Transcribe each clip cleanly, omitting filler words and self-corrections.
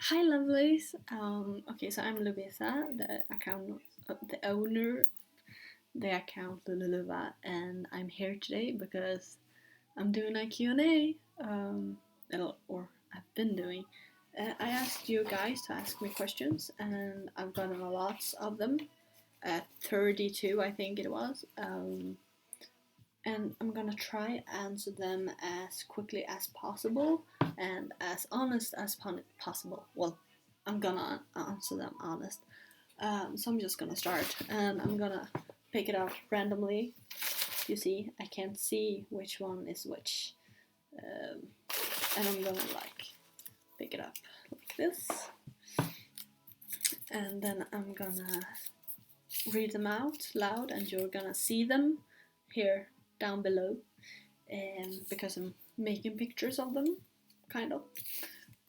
Hi, lovelies. Okay, so I'm Lovisa, the owner of the account Lololova, and I'm here today because I'm doing a Q&A. Or I've been doing. I asked you guys to ask me questions, and I've gotten a lot of them. 32, I think it was. And I'm gonna try answer them as quickly as possible and as honest as possible. Well, I'm gonna answer them honest. So I'm just gonna start, and I'm gonna pick it out randomly. You see, I can't see which one is which, um, and I'm gonna pick it up like this, and then I'm gonna read them out loud, and you're gonna see them here down below. Because I'm making pictures of them, kind of.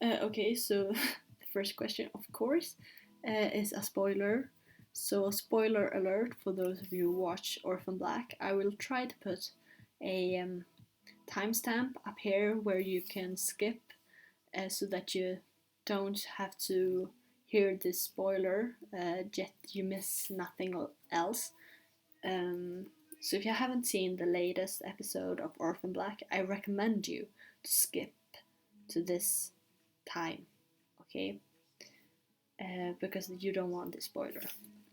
Okay, so the first question, of course, is a spoiler. So, spoiler alert for those of you who watch Orphan Black. I will try to put a timestamp up here where you can skip so that you don't have to hear this spoiler, yet you miss nothing else. Um, so if you haven't seen the latest episode of Orphan Black, I recommend you to skip to this time, okay? Because you don't want the spoiler.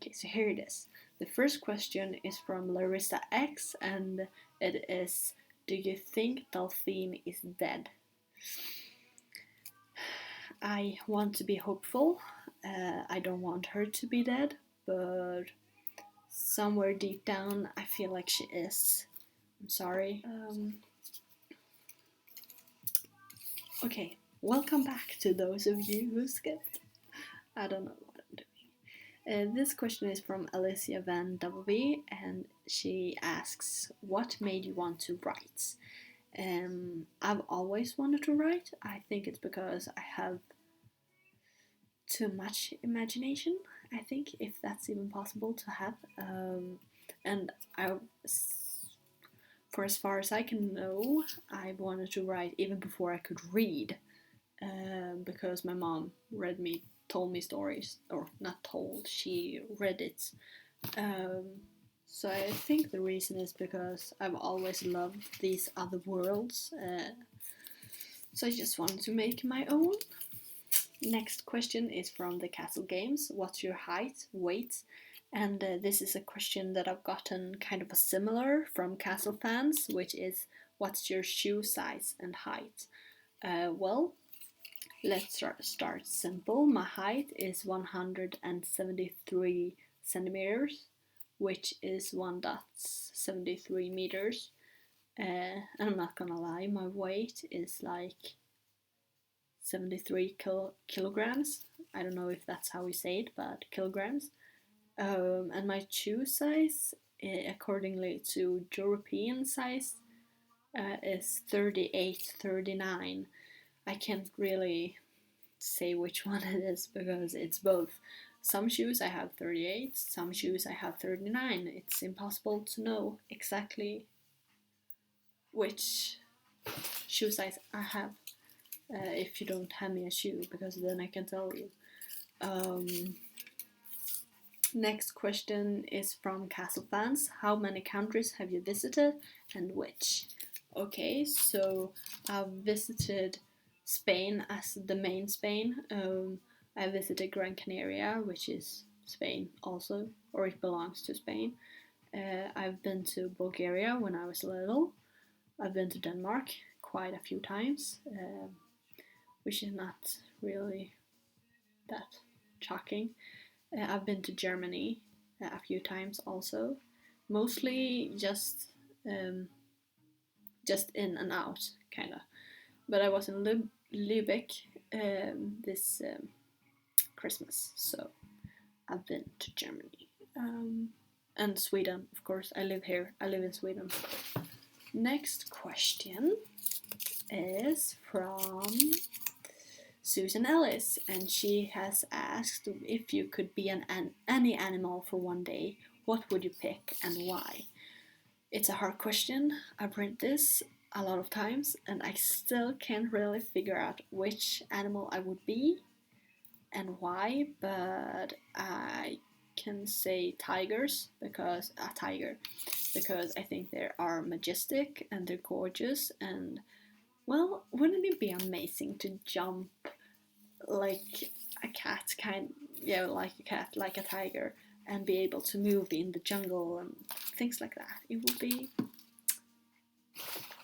Okay, so here it is. The first question is from Larissa X, and it is: do you think Delphine is dead? I want to be hopeful. I don't want her to be dead, but somewhere deep down, I feel like she is. I'm sorry. Okay, welcome back to those of you who skipped. I don't know what I'm doing. This question is from Alicia Van W, and she asks, "What made you want to write?" I've always wanted to write. I think it's because I have too much imagination. I think, if that's even possible to have. And I, for as far as I can know, I wanted to write even before I could read, because my mom told me stories, or not told, she read it. Um, so I think the reason is because I've always loved these other worlds. So I just wanted to make my own. Next question is from the Castle Games. What's your height, weight? And this is a question that I've gotten kind of a similar from Castle fans, which is, what's your shoe size and height? Well, let's start simple. My height is 173 centimeters, which is 1.73 meters. And I'm not gonna lie, my weight is like 73 kilograms. I don't know if that's how we say it, but kilograms. And my shoe size, accordingly to European size, is 38, 39. I can't really say which one it is because it's both. Some shoes I have 38, some shoes I have 39. It's impossible to know exactly which shoe size I have if you don't hand me a shoe, because then I can tell you. Next question is from Castle fans. How many countries have you visited and which? Okay, so I've visited Spain as the main Spain. I visited Gran Canaria, which is Spain also, or it belongs to Spain. I've been to Bulgaria when I was little. I've been to Denmark quite a few times, which is not really that shocking. I've been to Germany a few times also, mostly just in and out, kind of. But I was in Lübeck this Christmas, so I've been to Germany. And Sweden, of course. I live here. I live in Sweden. Next question is from Susan Ellis, and she has asked, if you could be any animal for one day, what would you pick and why? It's a hard question. I've read this a lot of times, and I still can't really figure out which animal I would be. and why, but I can say tigers because a tiger because I think they are majestic and they're gorgeous and well, wouldn't it be amazing to jump like a cat like a cat, like a tiger and be able to move in the jungle and things like that. It would be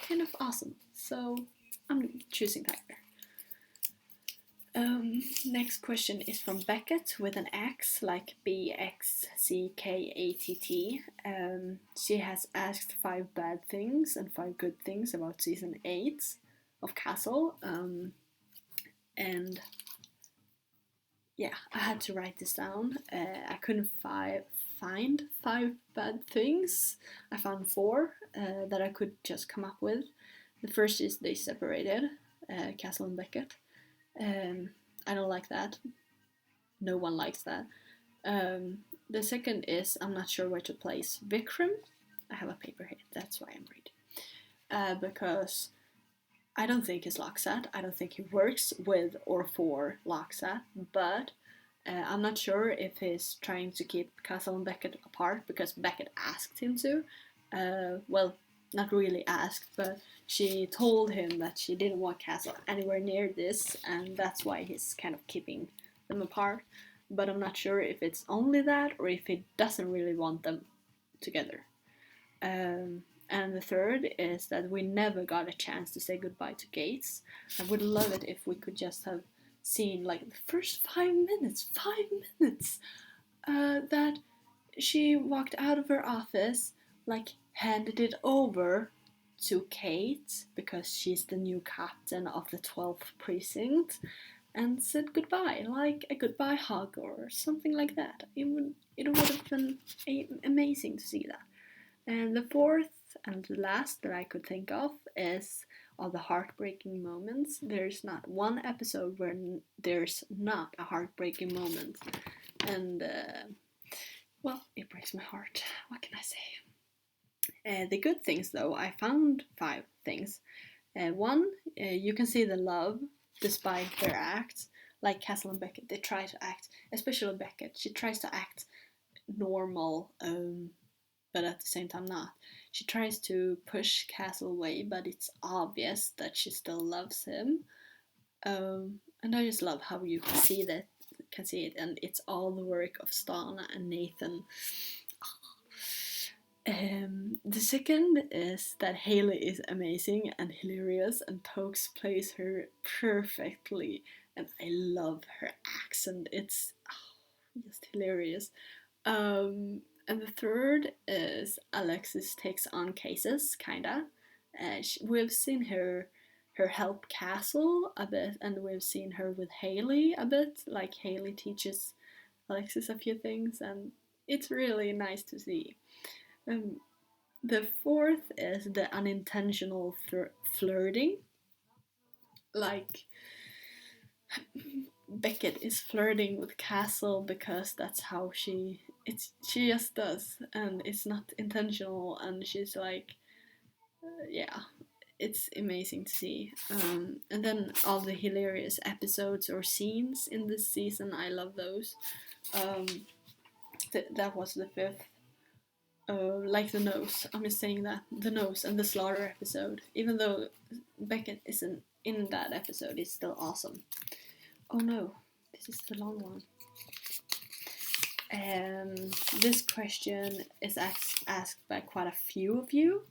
kind of awesome. So I'm choosing tiger. Next question is from Beckett with an X, like BXCKATT. She has asked 5 bad things and 5 good things about season 8 of Castle. And yeah, I had to write this down. I couldn't find 5 bad things. I found 4 that I could just come up with. The first is they separated, Castle and Beckett. I don't like that. No one likes that. The second is I'm not sure where to place Vikram. I have a paper here, that's why I'm reading. Because I don't think he's Loxat. I don't think he works with or for Loxat, but I'm not sure if he's trying to keep Castle and Beckett apart because Beckett asked him to. Well, not really asked, but she told him that she didn't want Castle anywhere near this, and that's why he's kind of keeping them apart. But I'm not sure if it's only that or if he doesn't really want them together. And the third is that we never got a chance to say goodbye to Gates. I would love it if we could just have seen like the first 5 minutes, that she walked out of her office, like handed it over to Kate because she's the new captain of the 12th precinct, and said goodbye, like a goodbye hug or something like that. It would have been amazing to see that. And the fourth and the last that I could think of is all the heartbreaking moments. There's not one episode where there's not a heartbreaking moment. And, well, it breaks my heart. What can I say? The good things, though, I found 5 things. One, you can see the love despite their acts. Like Castle and Beckett, they try to act, especially Beckett, she tries to act normal, but at the same time not. She tries to push Castle away, but it's obvious that she still loves him. And I just love how you can see it, and it's all the work of Stana and Nathan. The second is that Haley is amazing and hilarious, and Tokes plays her perfectly, and I love her accent. It's just hilarious. And the third is Alexis takes on cases, kinda. We've seen her help Castle a bit, and we've seen her with Haley a bit. Like Haley teaches Alexis a few things, and it's really nice to see. The fourth is the unintentional flirting. Like Beckett is flirting with Castle because that's how she just does, and it's not intentional, and she's like, yeah, it's amazing to see. And then all the hilarious episodes or scenes in this season, I love those. That was the fifth. Like the nose, I'm just saying that the nose and the slaughter episode, even though Beckett isn't in that episode, it's still awesome. Oh no, this is the long one. This question is asked by quite a few of you.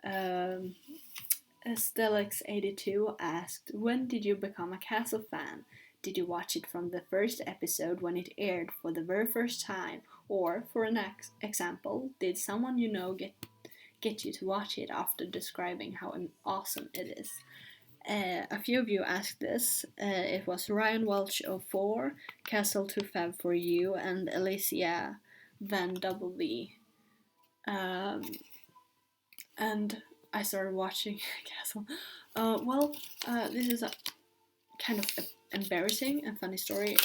Stellix82 asked, when did you become a Castle fan? Did you watch it from the first episode when it aired for the very first time? Or, for an example, did someone you know get you to watch it after describing how awesome it is? A few of you asked this. It was Ryan Welch 04, Castle to Fab for You, and Alicia Van W. And I started watching Castle. This is a kind of embarrassing and funny story.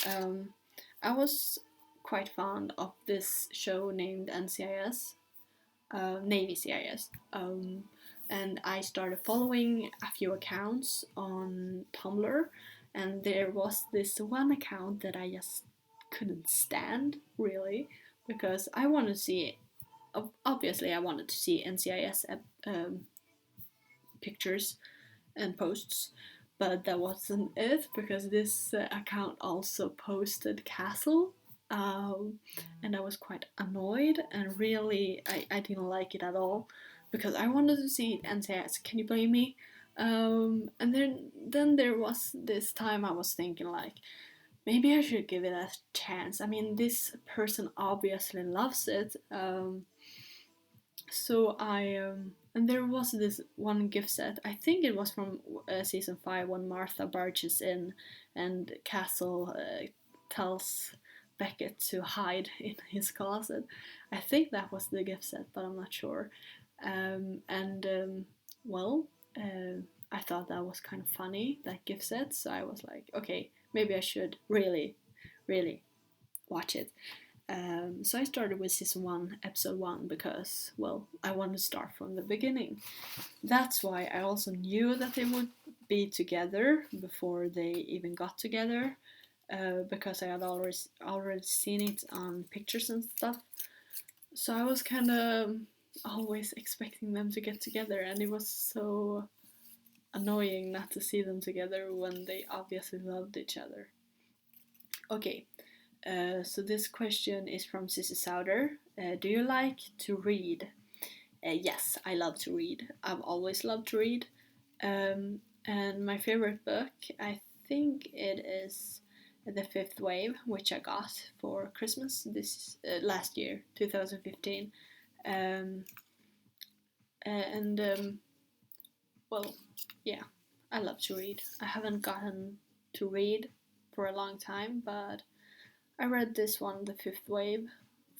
I was quite fond of this show named NCIS, Navy CIS, and I started following a few accounts on Tumblr, and there was this one account that I just couldn't stand, really, because I wanted to see, obviously I wanted to see NCIS pictures and posts, but that wasn't it, because this account also posted Castle, and I was quite annoyed, and really I didn't like it at all, because I wanted to see NCIS. Can you blame me? And then there was this time I was thinking, like, maybe I should give it a chance. I mean, this person obviously loves it. So and there was this one gift set. I think it was from season 5 when Martha barges in and Castle tells Beckett to hide in his closet. I think that was the gift set, but I'm not sure. And well, I thought that was kind of funny, that gift set. So I was like, okay, maybe I should really, really watch it. So I started with season 1, episode 1, because, well, I wanted to start from the beginning. That's why I also knew that they would be together before they even got together, because I had already seen it on pictures and stuff. So I was kind of always expecting them to get together, and it was so annoying not to see them together when they obviously loved each other. Okay, so this question is from Sissy Souder. Do you like to read? Yes, I love to read. I've always loved to read. And my favorite book, I think it is The Fifth Wave, which I got for Christmas this last year, 2015. Well, yeah, I love to read. I haven't gotten to read for a long time, but I read this one, The Fifth Wave,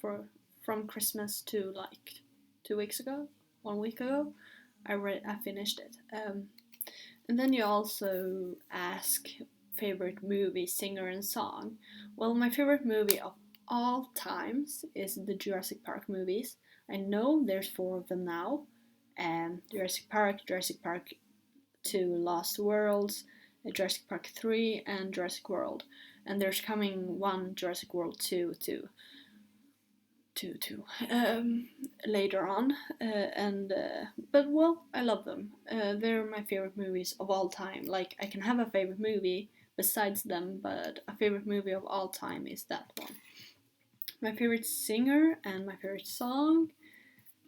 from Christmas to like 2 weeks ago, 1 week ago. I finished it. And then you also ask favorite movie, singer, and song. Well, my favorite movie of all times is the Jurassic Park movies. I know there's 4 of them now. Jurassic Park 2, Lost Worlds, Jurassic Park 3, and Jurassic World. And there's coming one Jurassic World 2 later on, but well, I love them. They're my favorite movies of all time. Like, I can have a favorite movie besides them, but a favorite movie of all time is that one. My favorite singer and my favorite song,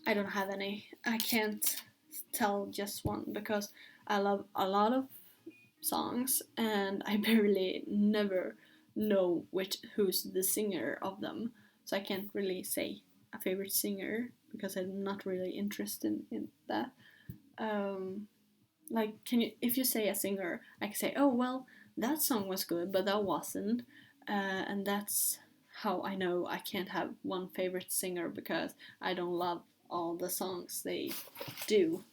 I don't have any. I can't tell just one, because I love a lot of songs and I barely never know who's the singer of them. So I can't really say a favorite singer, because I'm not really interested in that. Like, if you say a singer, I can say, oh well, that song was good, but that wasn't, and that's how I know I can't have one favorite singer, because I don't love all the songs they do.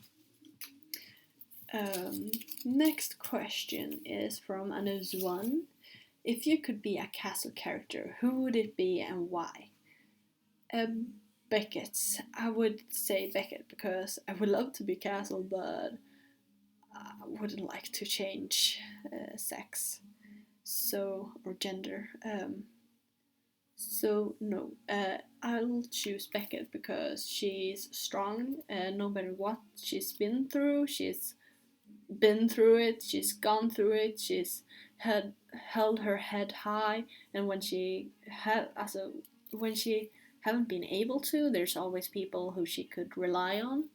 Next question is from Anuzwan. If you could be a Castle character, who would it be and why? Beckett. I would say Beckett, because I would love to be Castle, but I wouldn't like to change sex, or gender. So no, I'll choose Beckett, because she's strong, no matter what she's been through. She's been through it, she's gone through it, she's held her head high, and when she haven't been able to, there's always people who she could rely on.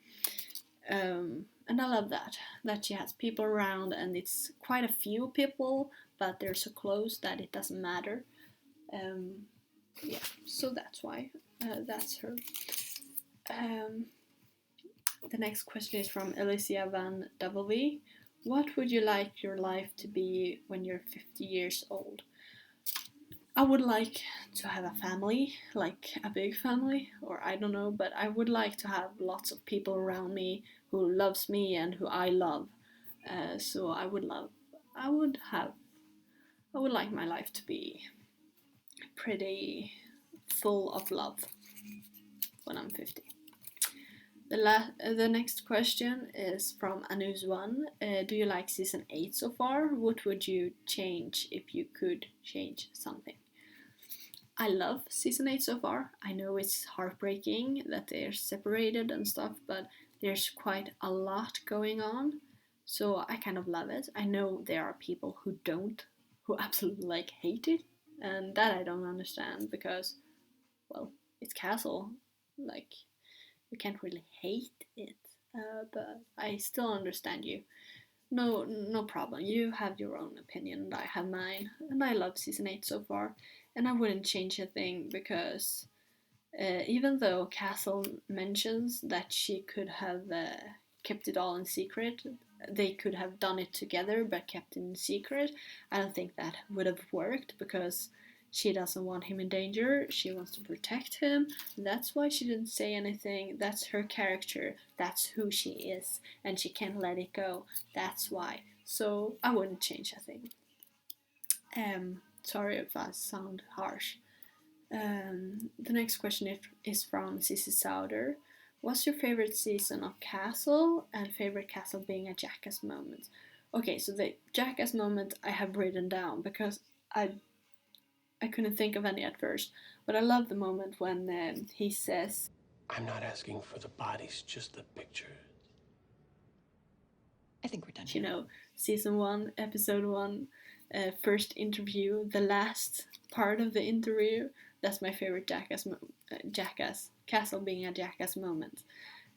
And I love that she has people around, and it's quite a few people, but they're so close that it doesn't matter. Yeah, so that's why that's her. The next question is from Alicia Van W. What would you like your life to be when you're 50 years old? I would like to have a family, like a big family, or I don't know, but I would like to have lots of people around me who loves me and who I love. So I would like my life to be pretty full of love when I'm 50. The next question is from Anuzwan. Do you like season 8 so far? What would you change if you could change something? I love season 8 so far. I know it's heartbreaking that they're separated and stuff, but there's quite a lot going on. So I kind of love it. I know there are people who absolutely like hate it, and that I don't understand because, well, it's Castle. Like, you can't really hate it, but I still understand you. No, no problem. You have your own opinion, and I have mine. And I love season 8 so far, and I wouldn't change a thing because even though Castle mentions that she could have kept it all in secret, they could have done it together but kept it in secret. I don't think that would have worked because she doesn't want him in danger. She wants to protect him. That's why she didn't say anything. That's her character. That's who she is. And she can't let it go. That's why. So I wouldn't change a thing. Sorry if I sound harsh. The next question is from Sissy Sauder. What's your favorite season of Castle and favorite Castle being a Jackass moment? Okay, so the Jackass moment I have written down because I couldn't think of any at first, but I love the moment when he says, I'm not asking for the bodies, just the pictures. I think we're done you here. know, season 1, episode 1, first interview, the last part of the interview. That's my favorite Jackass Castle being a Jackass moment.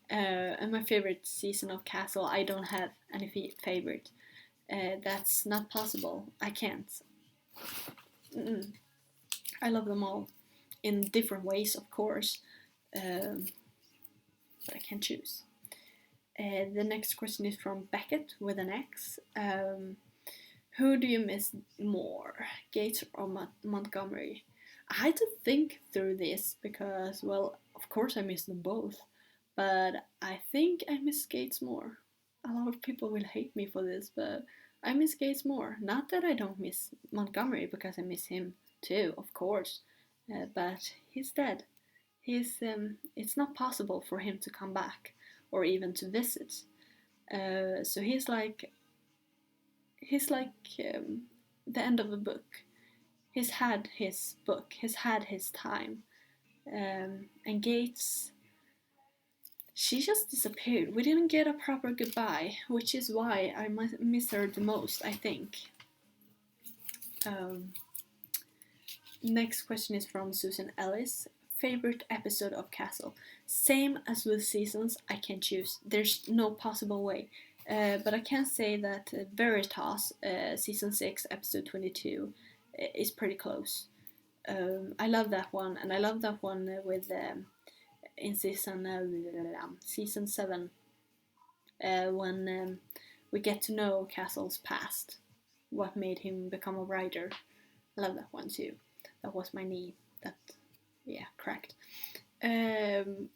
And my favorite season of Castle, I don't have any favorite. That's not possible. I can't. Mm-mm. I love them all in different ways, of course, but I can't choose. The next question is from Beckett with an X. Who do you miss more, Gates or Montgomery? I had to think through this because, well, of course I miss them both, but I think I miss Gates more. A lot of people will hate me for this, but I miss Gates more. Not that I don't miss Montgomery because I miss him too, of course, but he's dead. It's not possible for him to come back or even to visit. So he's like the end of a book. He's had his book. He's had his time. And Gates, she just disappeared. We didn't get a proper goodbye, which is why I miss her the most, I think. Next question is from Susan Ellis. Favorite episode of Castle? Same as with seasons, I can choose. There's no possible way. But I can say that Veritas, season 6, episode 22, is pretty close. I love that one, and I love that one with in season 7 when we get to know Castle's past, what made him become a writer. I love that one too. That was my knee. That, yeah, cracked. The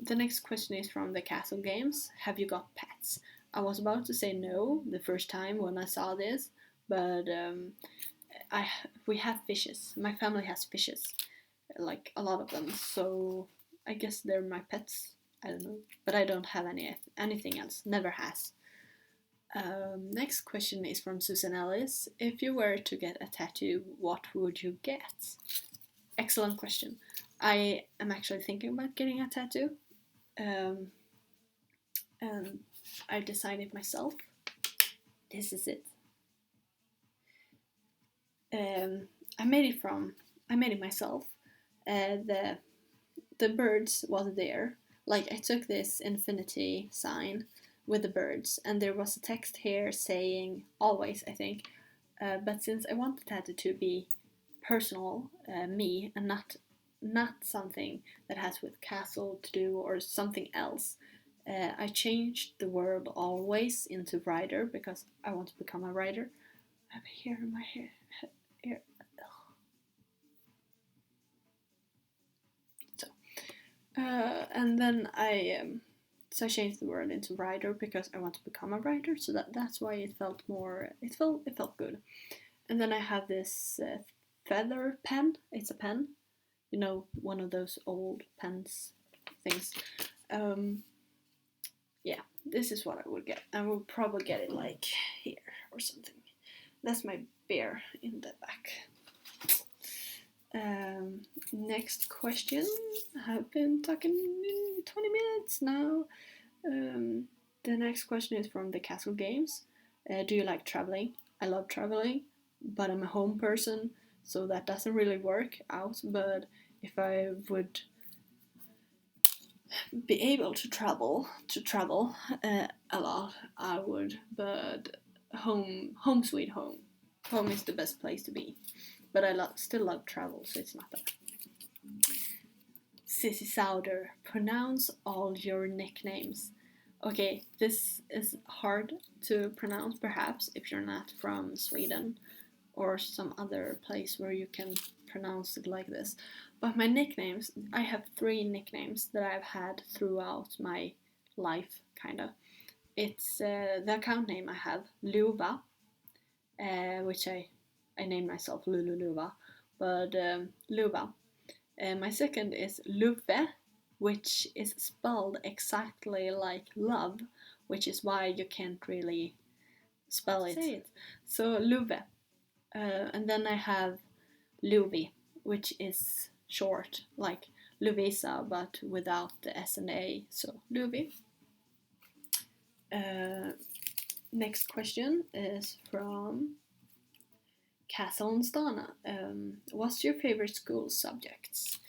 next question is from the Castle Games. Have you got pets? I was about to say no the first time when I saw this, but we have fishes. My family has fishes, like a lot of them. So I guess they're my pets. I don't know, but I don't have anything else. Never has. Next question is from Susan Ellis. If you were to get a tattoo, what would you get? Excellent question. I am actually thinking about getting a tattoo. And I decided myself. This is it. I made it myself. The birds was there. Like I took this infinity sign with the birds, and there was a text here saying always, I think. But since I want the tattoo to be personal, me, and not something that has with Castle to do or something else, I changed the word always into writer because I want to become a writer. I have hair in my hair. Here. So, and then I changed the word into writer because I want to become a writer. So that's why it felt more. It felt good. And then I have this feather pen. It's a pen, one of those old pens things. this is what I would get. I would probably get it like here or something. That's my bear in the back. Next question. I've been talking 20 minutes now. The next question is from the Castle Games. Do you like traveling? I love traveling, but I'm a home person, so that doesn't really work out. But if I would be able to travel a lot, I would. But home sweet home. Home is the best place to be. But I still love travel, so it's not that. Sissy Sauder, pronounce all your nicknames. Okay, this is hard to pronounce perhaps if you're not from Sweden or some other place where you can pronounce it like this. But my nicknames, I have 3 nicknames that I've had throughout my life, kinda. It's the account name I have, Luva, which I named myself Lololova, but Luva. My second is Luve, which is spelled exactly like love, which is why you can't really spell it. So Luve. And then I have Luvi, which is short, like Luvisa, but without the S and A, so Luvi. Next question is from Castle and Stana. What's your favorite school subjects?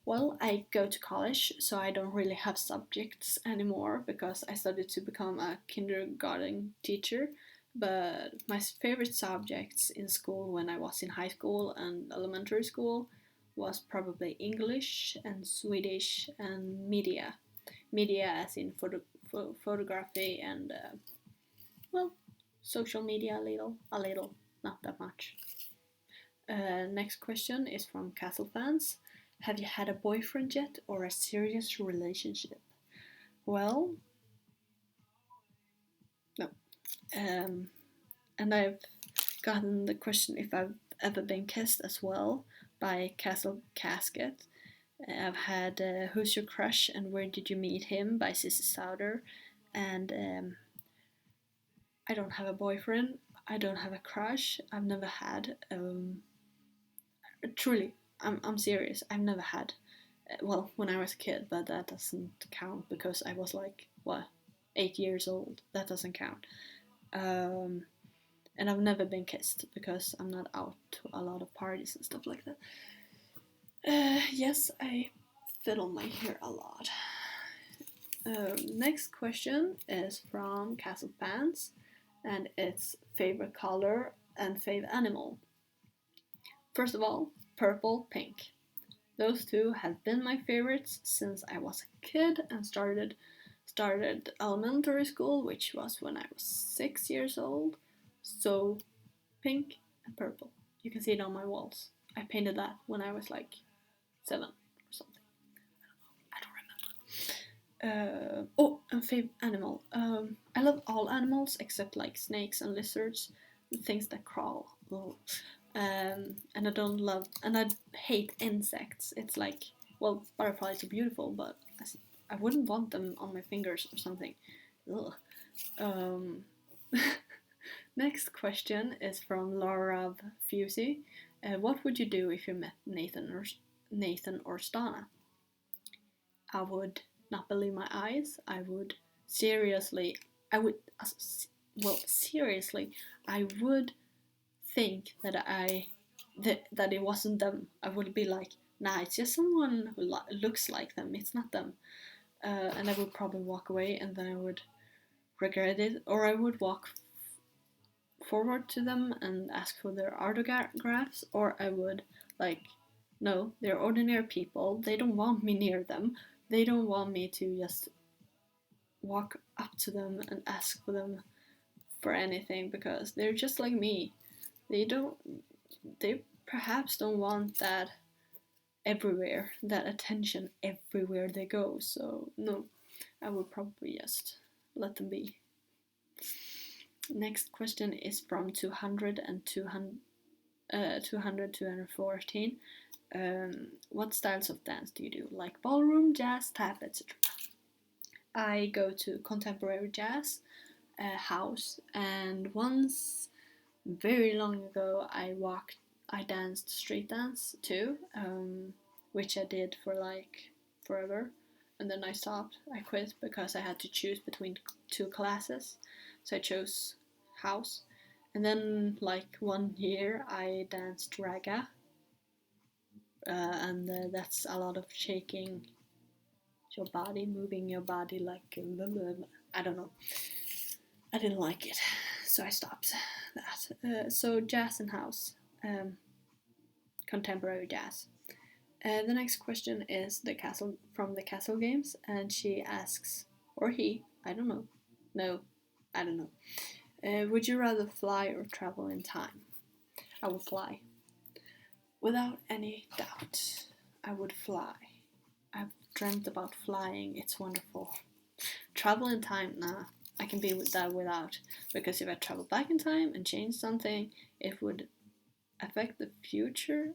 Well, I go to college, so I don't really have subjects anymore because I studied to become a kindergarten teacher. But my favorite subjects in school when I was in high school and elementary school was probably English and Swedish and media. Media as in photography and, well, social media a little, not that much. Next question is from Castle fans. Have you had a boyfriend yet or a serious relationship? Well, no. And I've gotten the question if I've ever been kissed as well by Castle Casket. I've had Who's Your Crush and Where Did You Meet Him by Sissy Sauder. And I don't have a boyfriend. I don't have a crush. I've never had. Truly, I'm serious. I've never had. Well, when I was a kid, but that doesn't count because I was like, 8 years old. That doesn't count. And I've never been kissed because I'm not out to a lot of parties and stuff like that. Yes, I fiddle my hair a lot. Next question is from Castle Fans, and it's favorite color and favorite animal. First of all, purple, pink. Those 2 have been my favorites since I was a kid and started elementary school, which was when I was 6 years old. So, pink and purple. You can see it on my walls. I painted that when I was like 7 or something. I don't remember. And favorite animal. I love all animals except like snakes and lizards, things that crawl. And I hate insects. It's like, well, butterflies are beautiful, but I wouldn't want them on my fingers or something. Next question is from Laura Fusey. What would you do if you met Nathan or Stana? I would not believe my eyes. I would seriously think that it wasn't them. I would be like, nah, it's just someone who looks like them. It's not them. And I would probably walk away, and then I would regret it, or I would walk forward to them and ask for their autographs, or I would like, no, they're ordinary people. They don't want me near them. They don't want me to just walk up to them and ask for them for anything because they're just like me. They perhaps don't want that everywhere, that attention everywhere they go. So no, I would probably just let them be. Next question is from 200 and 214. What styles of dance do you do? Like ballroom, jazz, tap, etc. I go to contemporary jazz house, and once very long ago I danced street dance too, which I did for like forever, and then I stopped. I quit because I had to choose between two classes, so I chose house. And then like 1 year I danced raga, and that's a lot of shaking your body, moving your body like I don't know. I didn't like it, so I stopped that. So jazz and house, contemporary jazz. The next question is the castle from the castle games, and she asks, or he, I don't know, no, I don't know. Would you rather fly or travel in time? I would fly, without any doubt. I would fly. I've dreamt about flying. It's wonderful. Travel in time, nah. I can be with that without, because if I travel back in time and change something, it would affect the future,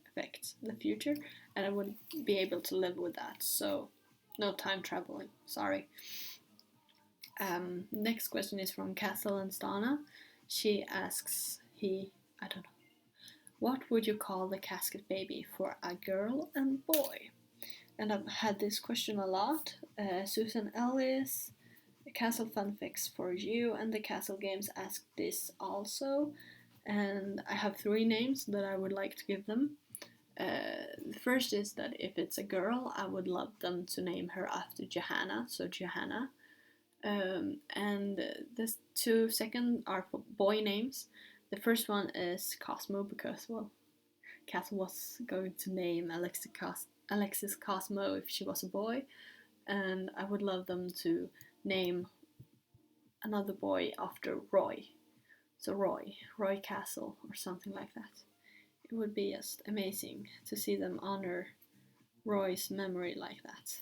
and I wouldn't be able to live with that. So, no time traveling. Sorry. Next question is from Castle and Stana. She asks, I don't know, what would you call the casket baby for a girl and boy? And I've had this question a lot. Susan Ellis, Castle Fun Fix for you, and the Castle Games asked this also. And I have 3 names that I would like to give them. The first is that if it's a girl, I would love them to name her after Johanna, so Johanna. And the 2 second are for boy names. The first one is Cosmo, because, well, Castle was going to name Alexis Cosmo if she was a boy, and I would love them to name another boy after Roy. So Roy Castle, or something like that. It would be just amazing to see them honor Roy's memory like that.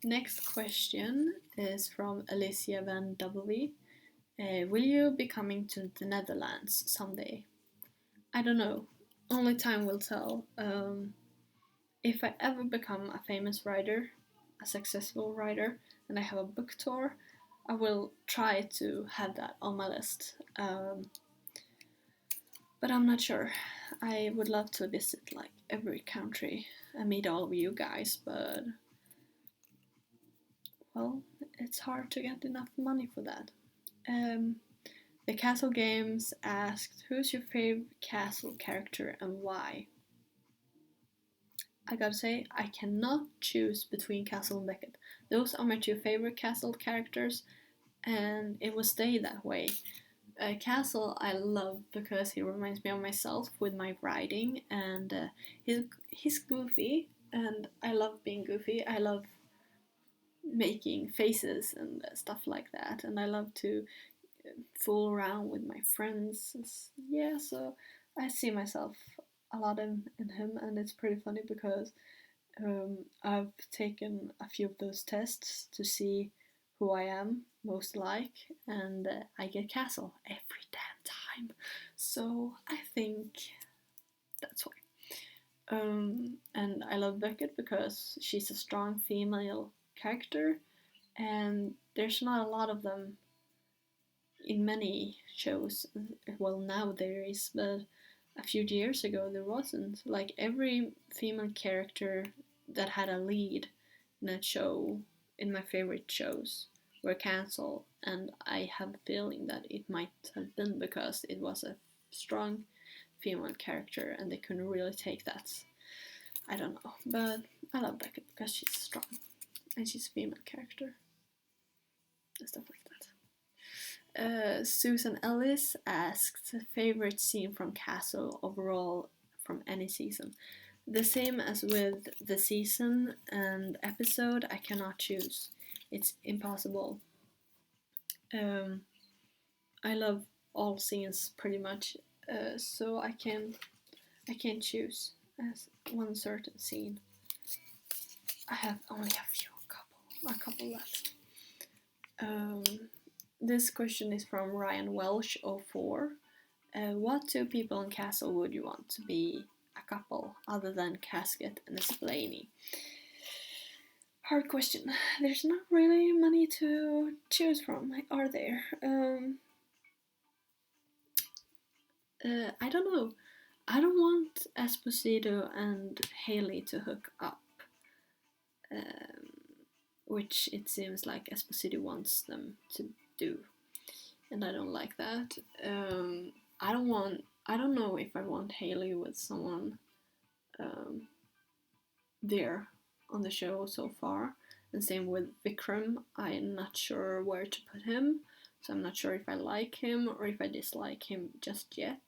Next question is from Alicia Van W. Will you be coming to the Netherlands someday? I don't know. Only time will tell. If I ever become a famous writer, a successful writer, and I have a book tour, I will try to have that on my list. But I'm not sure. I would love to visit like every country and meet all of you guys, but well, it's hard to get enough money for that. The Castle Games asked, who's your favorite castle character and why? I gotta say, I cannot choose between Castle and Beckett. Those are my 2 favorite Castle characters, and it will stay that way. Castle I love because he reminds me of myself with my writing, and he's goofy, and I love being goofy. I love making faces and stuff like that, and I love to fool around with my friends. Yeah, so I see myself a lot in him, and it's pretty funny because I've taken a few of those tests to see who I am most like, and I get Castle every damn time. So I think that's why. And I love Beckett because she's a strong female character, and there's not a lot of them in many shows. Well, now there is, but a few years ago there wasn't. Like every female character that had a lead in a show, in my favorite shows, were cancelled, and I have a feeling that it might have been because it was a strong female character and they couldn't really take that. I don't know, but I love Beckett because she's strong and she's a female character and stuff like that. Susan Ellis asked favorite scene from Castle overall from any season. The same as with the season and episode, I cannot choose. It's impossible. I love all scenes pretty much, so I can't choose as one certain scene. I have only a couple left. This question is from Ryan Welsh 04. What 2 people in Castle would you want to be a couple other than Casket and Splaney? Hard question. There's not really many to choose from, are there? I don't know. I don't want Esposito and Haley to hook up, which it seems like Esposito wants them to do, and I don't like that. I don't want. I don't know if I want Haley with someone there on the show so far. And same with Vikram. I'm not sure where to put him, so I'm not sure if I like him or if I dislike him just yet.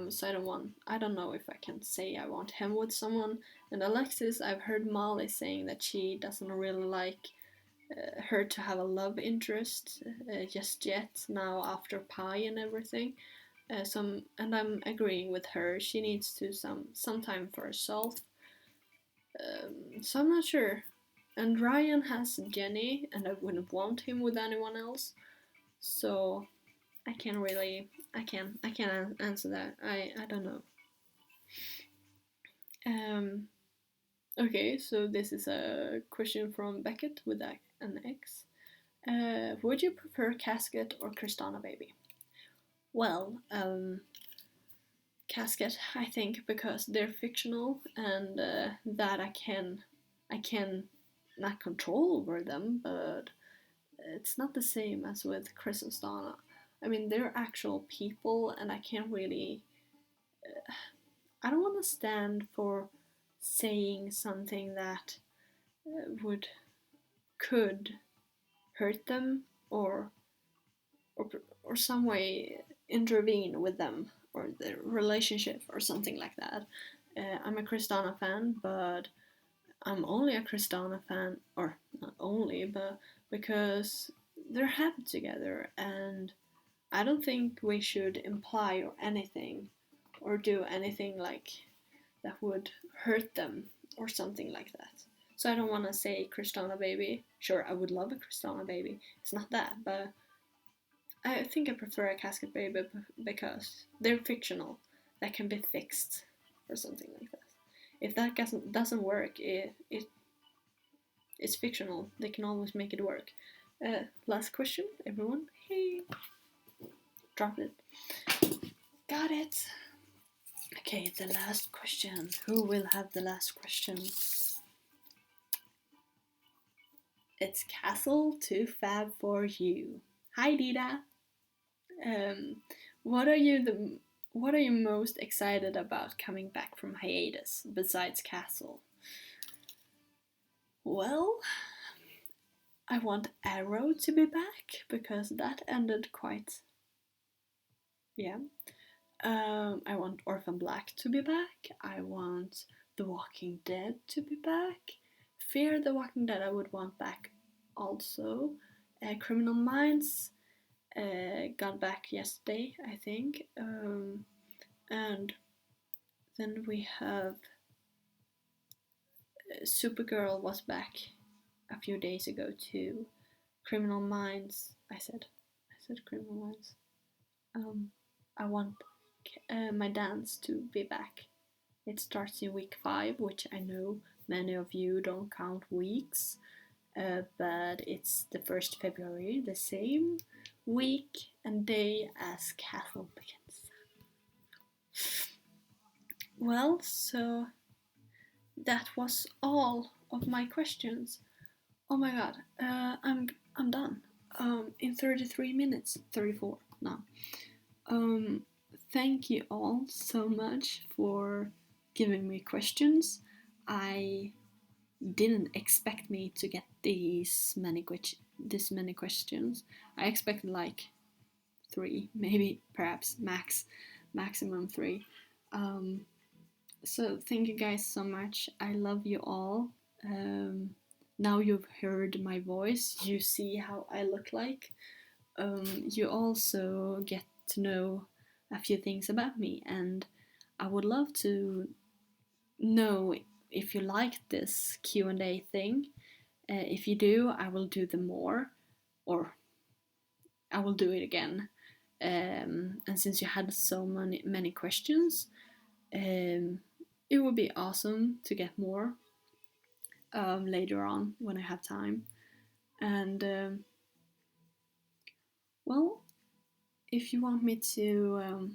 So I don't know if I can say I want him with someone. And Alexis, I've heard Molly saying that she doesn't really like her to have a love interest just yet now after Pi and everything. And I'm agreeing with her. She needs to some time for herself. So I'm not sure. And Ryan has Jenny, and I wouldn't want him with anyone else. So I can't really, I can't answer that. I don't know. Okay, so this is a question from Beckett with an X. Would you prefer Casket or Kristana Baby? Well, Casket, I think, because they're fictional and that I can not control over them, but it's not the same as with Chris and Stana. I mean, they're actual people, and I can't really. I don't want to stand for saying something that would could hurt them or or some way intervene with them or their relationship or something like that. I'm a Kristana fan, but I'm only a Kristana fan, or not only, but because they're happy together, and I don't think we should imply or anything or do anything like that would hurt them or something like that. So I don't want to say Kristana Baby. Sure, I would love a Kristana Baby. It's not that, but I think I prefer a Casket Baby because they're fictional. That can be fixed or something like that. If that doesn't work, it's fictional. They can always make it work. Last question, everyone. Hey, drop it. Got it. Okay, the last question. Who will have the last question? It's Castle to Fab for you. Hi, Dita. Um, what are you most excited about coming back from hiatus besides Castle? Well, I want Arrow to be back because that ended quite. Yeah. I want Orphan Black to be back. I want The Walking Dead to be back. Fear the Walking Dead I would want back also. Criminal Minds got back yesterday, I think. And then we have Supergirl was back a few days ago too. Criminal Minds. I said Criminal Minds. I want my dance to be back. It starts in week 5, which I know many of you don't count weeks, but it's the 1st February, the same week and day as Castle begins. Well, so that was all of my questions. Oh my god, I'm done. In 33 minutes, 34 now. Thank you all so much for giving me questions. I didn't expect me to get this many questions. I expected like 3, maybe, perhaps maximum 3. So thank you guys so much. I love you all. Now you've heard my voice, you see how I look like. You also get to know a few things about me, and I would love to know if you liked this Q&A thing. If you do, I will do them more, or I will do it again. And since you had so many questions, it would be awesome to get more. later on when I have time. And well, if you want me to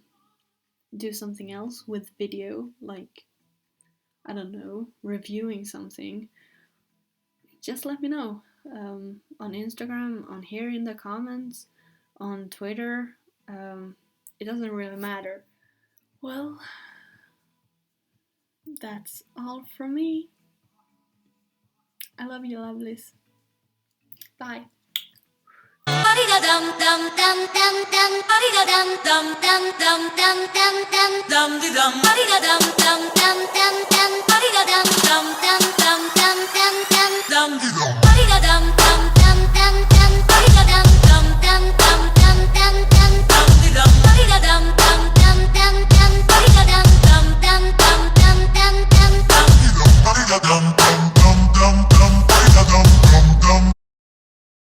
do something else with video, like, I don't know, reviewing something, just let me know. On Instagram, on here in the comments, on Twitter. It doesn't really matter. Well, that's all from me. I love you, lovelies. Bye. Dum